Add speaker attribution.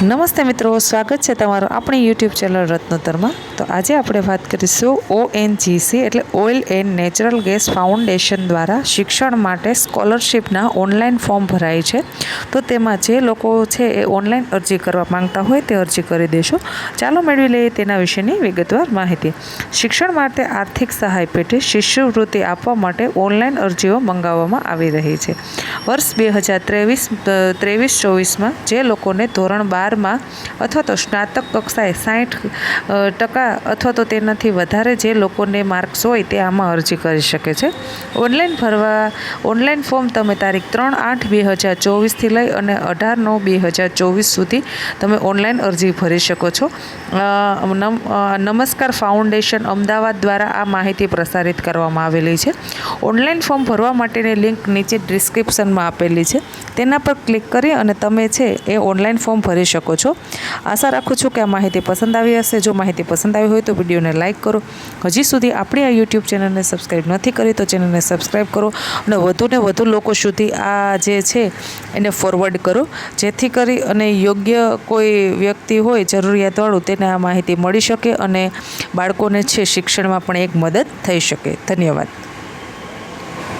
Speaker 1: નમસ્તે મિત્રો, સ્વાગત છે તમારું આપણી યુટ્યુબ ચેનલ રત્નોત્તરમાં। તો આજે આપણે વાત કરીશું ONGC એટલે oil and natural gas foundation દ્વારા શિક્ષણ માટે સ્કોલરશિપના ઓનલાઈન ફોર્મ ભરાય છે। તો તેમાં જે લોકો છે એ ઓનલાઈન અરજી કરવા માંગતા હોય તે અરજી કરી દેશો। ચાલો મેળવી લઈએ તેના વિશેની વિગતવાર માહિતી। શિક્ષણ માટે આર્થિક સહાય પેટે શિષ્યવૃત્તિ આપવા માટે ઓનલાઈન અરજીઓ મંગાવવામાં આવી રહી છે। વર્ષ 2023-24માં જે લોકોને ધોરણ 12માં અથવા તો સ્નાતક કક્ષાએ 60% અથવા તો તેનાથી વધારે જે લોકોને માર્ક્સ હોય તે આમાં અરજી કરી શકે છે। ઓનલાઈન ફોર્મ તમે તારીખ 3/8/2024થી લઈ અને 18/9/2024 સુધી તમે ઓનલાઈન અરજી ભરી શકો છો। નમસ્કાર ફાઉન્ડેશન અમદાવાદ દ્વારા આ માહિતી પ્રસારિત કરવામાં આવેલી છે। ઓનલાઈન ફોર્મ ભરવા માટેની લિંક નીચે ડિસ્ક્રિપ્શનમાં આપેલી છે, તેના પર ક્લિક કરી અને તમે છે એ ઓનલાઈન ફોર્મ ભરી શકો છો। આશા રાખું છું કે આ માહિતી પસંદ આવી હશે। જો માહિતી પસંદ આવી હોય તો વિડીયોને લાઇક કરો। હજી સુધી આપણી આ યુટ્યુબ ચેનલને સબસ્ક્રાઈબ નથી કરી તો ચેનલને સબસ્ક્રાઈબ કરો અને વધુને વધુ લોકો સુધી આ જે છે એને ફોરવર્ડ કરો, જેથી કરી અને યોગ્ય કોઈ વ્યક્તિ હોય જરૂરિયાતવાળું તેને આ માહિતી મળી શકે અને બાળકોને છે શિક્ષણમાં પણ એક મદદ થઈ શકે। ધન્યવાદ।